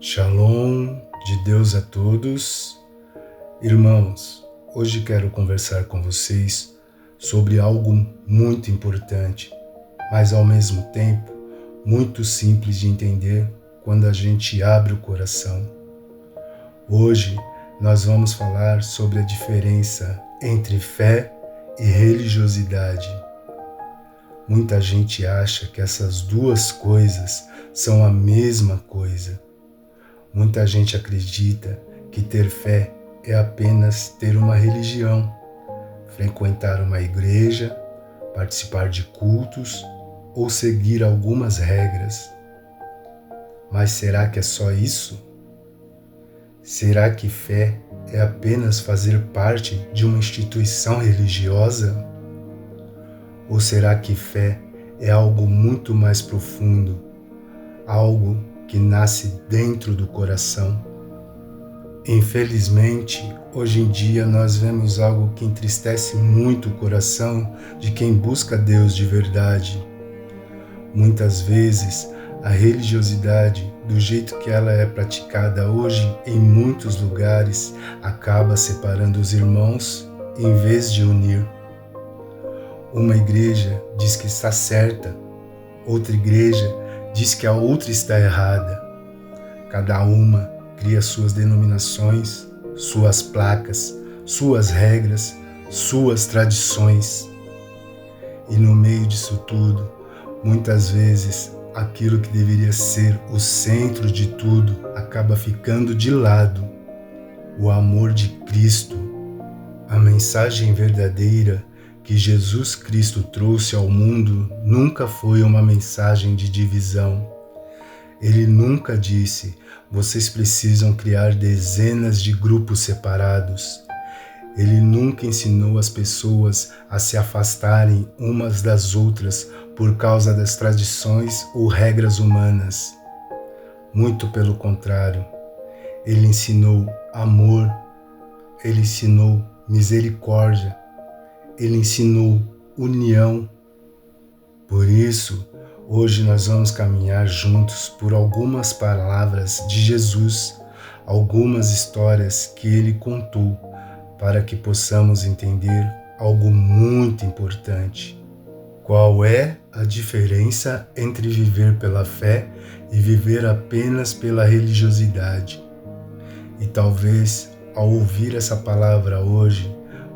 Shalom de Deus a todos. Irmãos, hoje quero conversar com vocês sobre algo muito importante, mas ao mesmo tempo muito simples de entender quando a gente abre o coração. Hoje nós vamos falar sobre a diferença entre fé e religiosidade. Muita gente acha que essas duas coisas são a mesma coisa. Muita gente acredita que ter fé é apenas ter uma religião, frequentar uma igreja, participar de cultos ou seguir algumas regras. Mas será que é só isso? Será que fé é apenas fazer parte de uma instituição religiosa? Ou será que fé é algo muito mais profundo, algo que nasce dentro do coração? Infelizmente, hoje em dia nós vemos algo que entristece muito o coração de quem busca Deus de verdade. Muitas vezes, a religiosidade, do jeito que ela é praticada hoje em muitos lugares, acaba separando os irmãos em vez de unir. Uma igreja diz que está certa, outra igreja diz que a outra está errada. Cada uma cria suas denominações, suas placas, suas regras, suas tradições. E no meio disso tudo, muitas vezes, aquilo que deveria ser o centro de tudo acaba ficando de lado. O amor de Cristo, a mensagem verdadeira que Jesus Cristo trouxe ao mundo nunca foi uma mensagem de divisão. Ele nunca disse, vocês precisam criar dezenas de grupos separados. Ele nunca ensinou as pessoas a se afastarem umas das outras por causa das tradições ou regras humanas. Muito pelo contrário, ele ensinou amor, ele ensinou misericórdia, ele ensinou união. Por isso, hoje nós vamos caminhar juntos por algumas palavras de Jesus, algumas histórias que ele contou, para que possamos entender algo muito importante. Qual é a diferença entre viver pela fé e viver apenas pela religiosidade? E talvez, ao ouvir essa palavra hoje,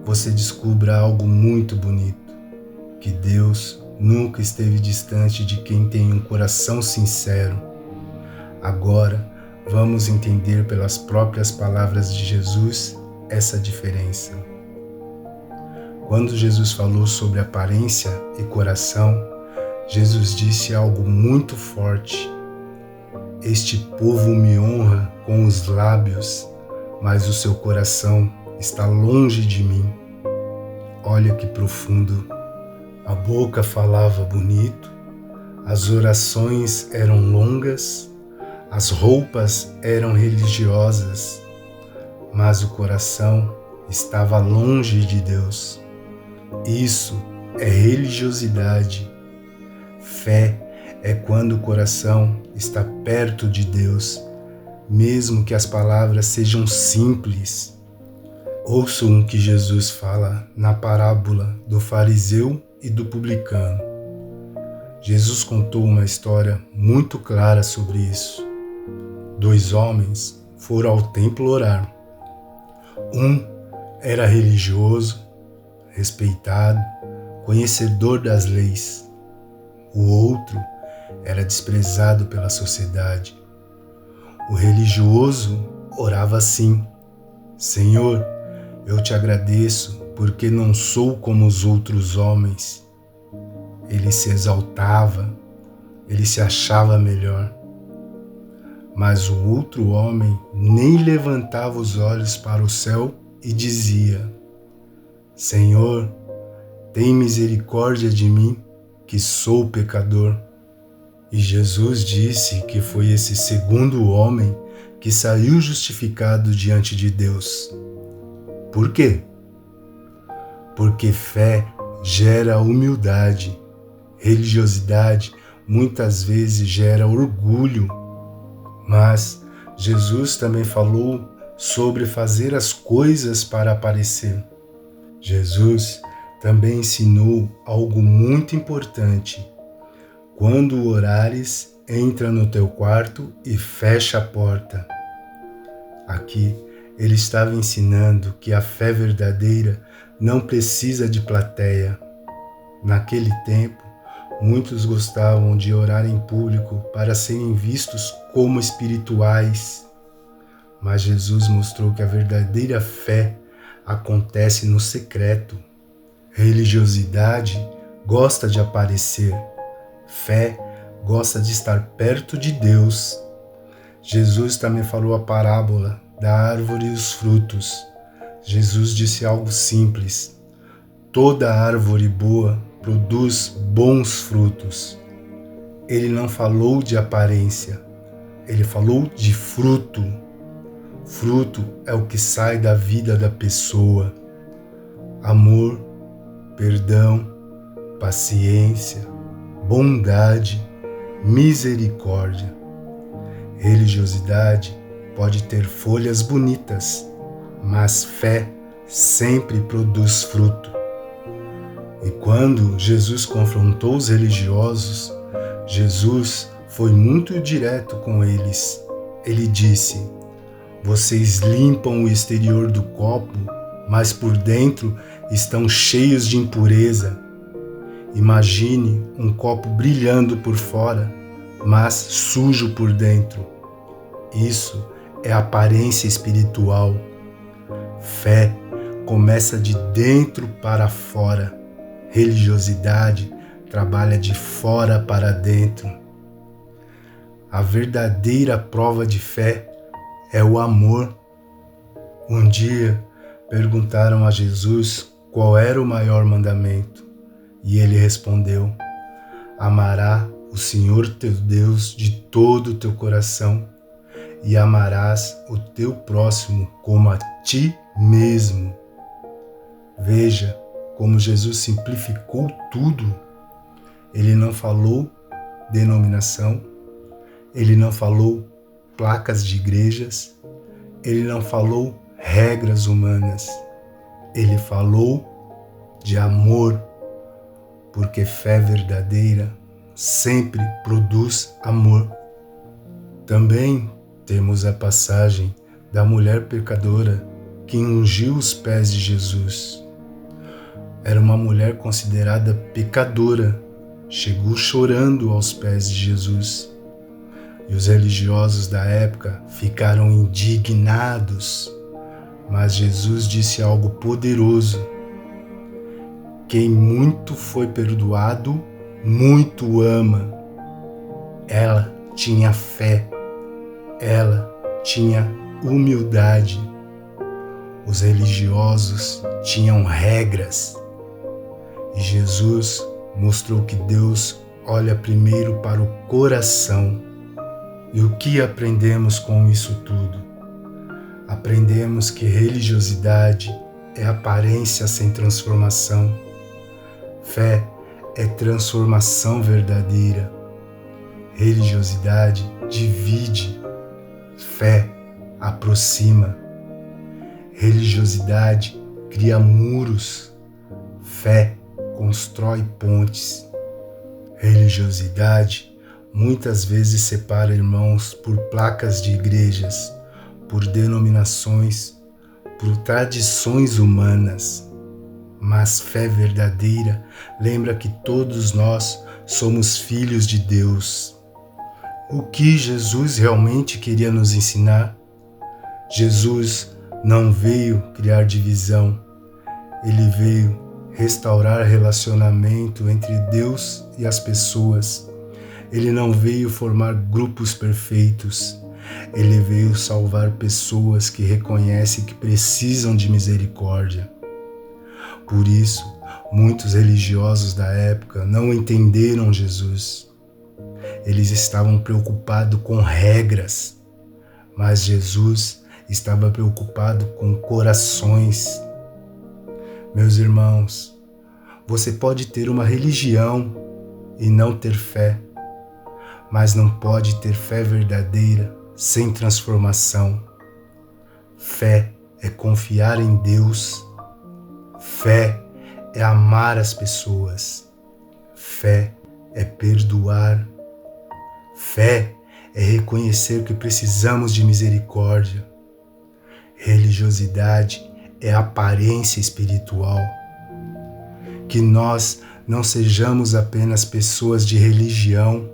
você descubra algo muito bonito, que Deus nunca esteve distante de quem tem um coração sincero. Agora, vamos entender pelas próprias palavras de Jesus essa diferença. Quando Jesus falou sobre aparência e coração, Jesus disse algo muito forte. Este povo me honra com os lábios, mas o seu coração está longe de mim. Olha que profundo. A boca falava bonito, as orações eram longas, as roupas eram religiosas, mas o coração estava longe de Deus. Isso é religiosidade. Fé é quando o coração está perto de Deus, mesmo que as palavras sejam simples. Ouçam o que Jesus fala na parábola do fariseu e do publicano. Jesus contou uma história muito clara sobre isso. 2 homens foram ao templo orar. Um era religioso, respeitado, conhecedor das leis. O outro era desprezado pela sociedade. O religioso orava assim: Senhor, eu te agradeço porque não sou como os outros homens. Ele se exaltava, ele se achava melhor. Mas o outro homem nem levantava os olhos para o céu e dizia: Senhor, tem misericórdia de mim, que sou pecador. E Jesus disse que foi esse segundo homem que saiu justificado diante de Deus. Por quê? Porque fé gera humildade. Religiosidade muitas vezes gera orgulho, mas Jesus também falou sobre fazer as coisas para aparecer. Jesus também ensinou algo muito importante. Quando orares, entra no teu quarto e fecha a porta. Aqui ele estava ensinando que a fé verdadeira não precisa de plateia. Naquele tempo, muitos gostavam de orar em público para serem vistos como espirituais. Mas Jesus mostrou que a verdadeira fé acontece no secreto. Religiosidade gosta de aparecer. Fé gosta de estar perto de Deus. Jesus também falou a parábola da árvore e os frutos. Jesus disse algo simples: toda árvore boa produz bons frutos. Ele não falou de aparência, ele falou de fruto. Fruto é o que sai da vida da pessoa. Amor, perdão, paciência, bondade, misericórdia. Religiosidade pode ter folhas bonitas, mas fé sempre produz fruto. E quando Jesus confrontou os religiosos, Jesus foi muito direto com eles. Ele disse: vocês limpam o exterior do copo, mas por dentro estão cheios de impureza. Imagine um copo brilhando por fora, mas sujo por dentro. Isso é aparência espiritual. Fé começa de dentro para fora. Religiosidade trabalha de fora para dentro. A verdadeira prova de fé é o amor. Um dia perguntaram a Jesus qual era o maior mandamento, e ele respondeu: amará o Senhor teu Deus de todo o teu coração e amarás o teu próximo como a ti mesmo. Veja como Jesus simplificou tudo. Ele não falou denominação, ele não falou placas de igrejas, ele não falou regras humanas, ele falou de amor, porque fé verdadeira sempre produz amor. Também temos a passagem da mulher pecadora que ungiu os pés de Jesus. Era uma mulher considerada pecadora, chegou chorando aos pés de Jesus. E os religiosos da época ficaram indignados, mas Jesus disse algo poderoso: quem muito foi perdoado, muito ama. Ela tinha fé, ela tinha humildade. Os religiosos tinham regras. E Jesus mostrou que Deus olha primeiro para o coração. E o que aprendemos com isso tudo? Aprendemos que religiosidade é aparência sem transformação. Fé é transformação verdadeira. Religiosidade divide. Fé aproxima. Religiosidade cria muros. Fé constrói pontes. Religiosidade muitas vezes separa irmãos por placas de igrejas, por denominações, por tradições humanas. Mas fé verdadeira lembra que todos nós somos filhos de Deus. O que Jesus realmente queria nos ensinar? Jesus não veio criar divisão, ele veio restaurar relacionamento entre Deus e as pessoas. Ele não veio formar grupos perfeitos. Ele veio salvar pessoas que reconhecem que precisam de misericórdia. Por isso, muitos religiosos da época não entenderam Jesus. Eles estavam preocupados com regras, mas Jesus estava preocupado com corações. Meus irmãos, você pode ter uma religião e não ter fé, mas não pode ter fé verdadeira sem transformação. Fé é confiar em Deus. Fé é amar as pessoas. Fé é perdoar. Fé é reconhecer que precisamos de misericórdia. Religiosidade é aparência espiritual. Que nós não sejamos apenas pessoas de religião,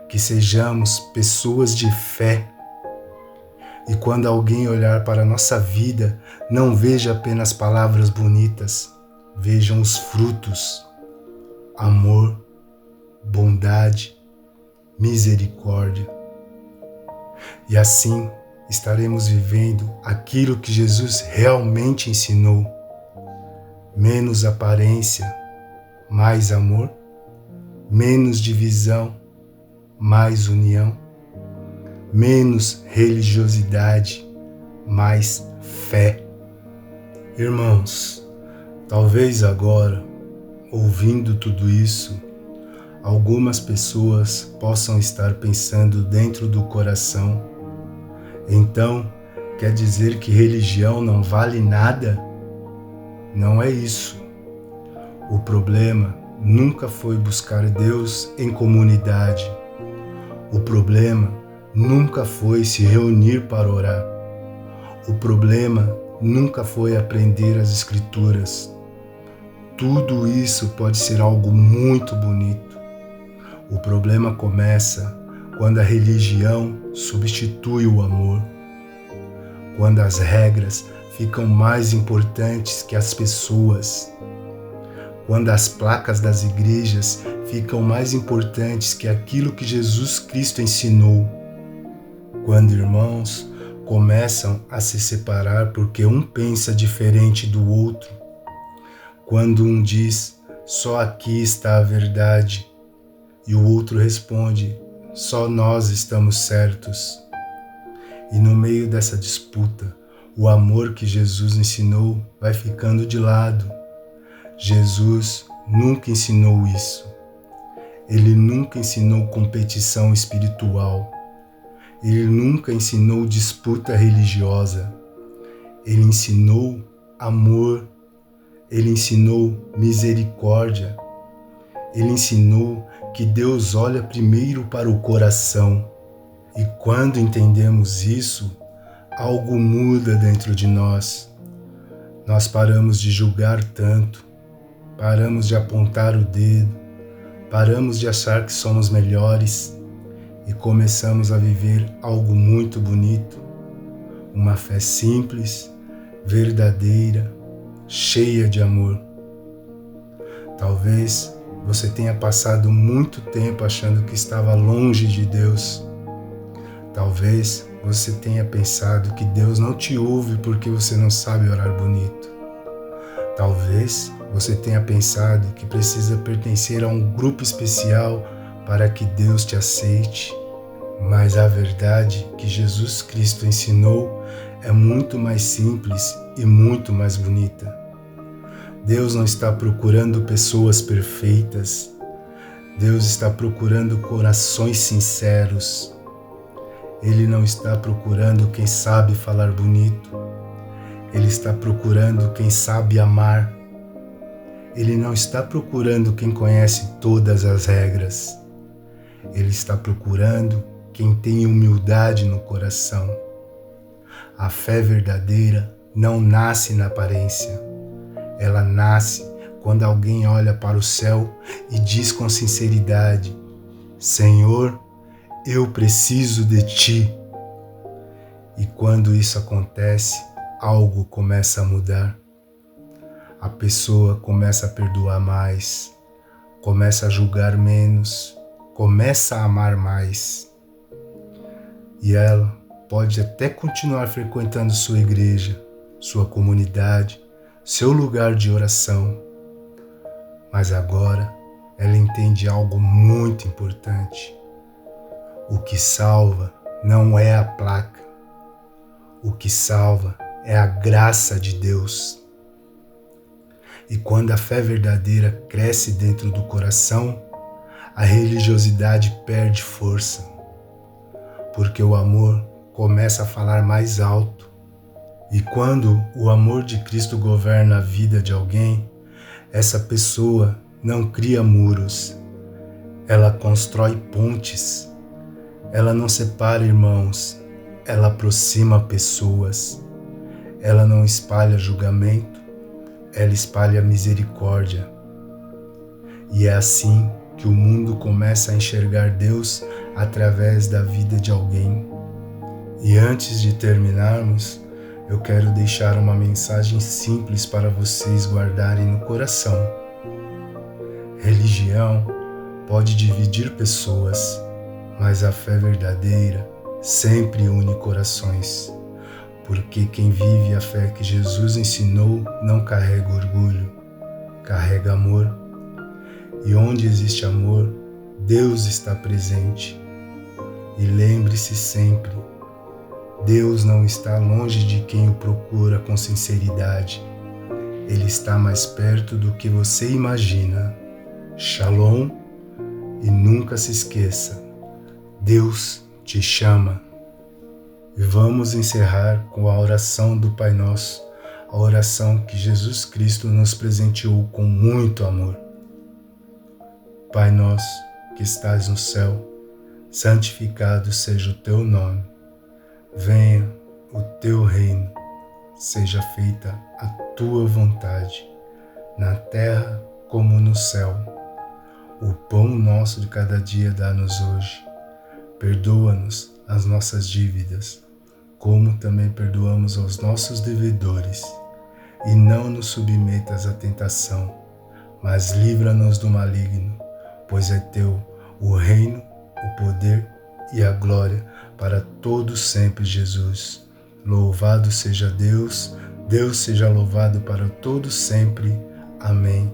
que sejamos pessoas de fé. E quando alguém olhar para a nossa vida, não veja apenas palavras bonitas, vejam os frutos: amor, bondade, misericórdia. E assim estaremos vivendo aquilo que Jesus realmente ensinou: menos aparência, mais amor, menos divisão, mais união, menos religiosidade, mais fé. Irmãos, talvez agora, ouvindo tudo isso, algumas pessoas possam estar pensando dentro do coração: então, quer dizer que religião não vale nada? Não é isso. O problema nunca foi buscar Deus em comunidade. O problema nunca foi se reunir para orar. O problema nunca foi aprender as Escrituras. Tudo isso pode ser algo muito bonito. O problema começa quando a religião substitui o amor, quando as regras ficam mais importantes que as pessoas, quando as placas das igrejas ficam mais importantes que aquilo que Jesus Cristo ensinou, quando irmãos começam a se separar porque um pensa diferente do outro, quando um diz: só aqui está a verdade, e o outro responde: só nós estamos certos. E no meio dessa disputa, o amor que Jesus ensinou vai ficando de lado. Jesus nunca ensinou isso. Ele nunca ensinou competição espiritual. Ele nunca ensinou disputa religiosa. Ele ensinou amor. Ele ensinou misericórdia. Ele ensinou que Deus olha primeiro para o coração. E quando entendemos isso, algo muda dentro de nós. Nós paramos de julgar tanto, paramos de apontar o dedo, paramos de achar que somos melhores e começamos a viver algo muito bonito. Uma fé simples, verdadeira, cheia de amor. Talvez você tenha passado muito tempo achando que estava longe de Deus. Talvez você tenha pensado que Deus não te ouve porque você não sabe orar bonito. Talvez você tenha pensado que precisa pertencer a um grupo especial para que Deus te aceite. Mas a verdade que Jesus Cristo ensinou é muito mais simples e muito mais bonita. Deus não está procurando pessoas perfeitas. Deus está procurando corações sinceros. Ele não está procurando quem sabe falar bonito. Ele está procurando quem sabe amar. Ele não está procurando quem conhece todas as regras. Ele está procurando quem tem humildade no coração. A fé verdadeira não nasce na aparência. Ela nasce quando alguém olha para o céu e diz com sinceridade: Senhor, eu preciso de Ti. E quando isso acontece, algo começa a mudar. A pessoa começa a perdoar mais, começa a julgar menos, começa a amar mais. E ela pode até continuar frequentando sua igreja, sua comunidade, seu lugar de oração. Mas agora ela entende algo muito importante. O que salva não é a placa. O que salva é a graça de Deus. E quando a fé verdadeira cresce dentro do coração, a religiosidade perde força. porque o amor começa a falar mais alto. E quando o amor de Cristo governa a vida de alguém, essa pessoa não cria muros, ela constrói pontes. Ela não separa irmãos, ela aproxima pessoas. Ela não espalha julgamento, ela espalha misericórdia. E é assim que o mundo começa a enxergar Deus através da vida de alguém. E antes de terminarmos, eu quero deixar uma mensagem simples para vocês guardarem no coração. Religião pode dividir pessoas, mas a fé verdadeira sempre une corações, porque quem vive a fé que Jesus ensinou não carrega orgulho, carrega amor. E onde existe amor, Deus está presente. E lembre-se sempre, Deus não está longe de quem o procura com sinceridade. Ele está mais perto do que você imagina. Shalom, e nunca se esqueça, Deus te chama. E vamos encerrar com a oração do Pai Nosso, a oração que Jesus Cristo nos presenteou com muito amor. Pai nosso, que estás no céu, santificado seja o teu nome. Venha o teu reino, seja feita a tua vontade, na terra como no céu. O pão nosso de cada dia dá-nos hoje. Perdoa-nos as nossas dívidas, como também perdoamos aos nossos devedores. E não nos submetas à tentação, mas livra-nos do maligno, pois é teu o reino, o poder e a glória para todos sempre, Jesus. Louvado seja Deus, Deus seja louvado para todos sempre. Amém.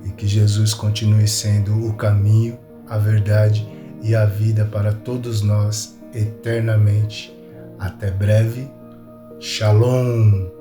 E que Jesus continue sendo o caminho, a verdade e a vida para todos nós eternamente. Até breve. Shalom.